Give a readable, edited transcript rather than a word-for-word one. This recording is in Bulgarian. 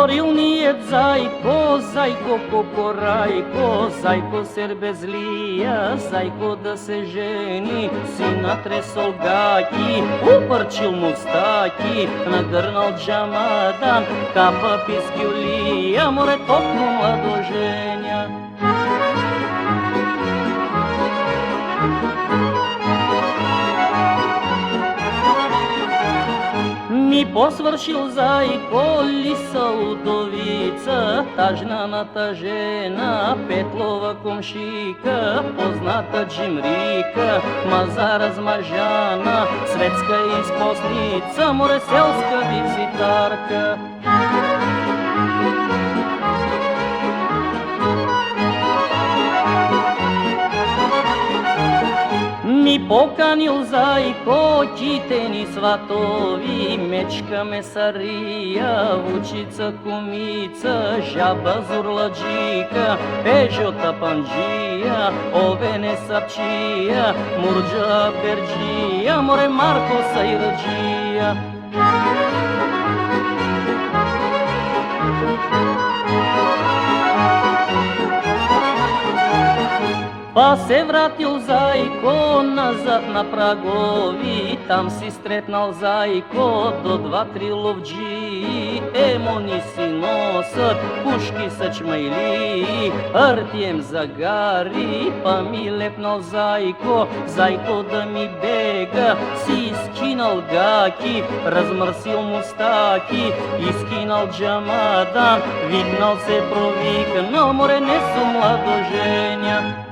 Говорил ниет зайко, зайко кокорайко, зайко сербезлия, зайко да се жени. Си натресол гаки, упърчил мустаки, нагърнал джамадан, капа пискюлия, море топно младоженя. Ми посвършил зайко лиса удовица, тажнаната жена, Петлова комшика, позната джимрика, маза размажана, светска изпостница, мореселска визитарка. Ми поканил зайко читени сватови, мечка месария, вучица кумица, жаба зурладжика, пежо тапанджия, овене сапчия, мурджа берджия, море марко сайраджия. Па се вратил зайко назад на прагови, там си стретнал зайко до два-три ловджии. Емони си носят, пушки са чмайли, Артием загари, па ми лепнал зайко, зайко да ми бега. Си изкинал гаки, размърсил мустаки, изкинал джамадан, викнал се провикнал, море не су младоженя.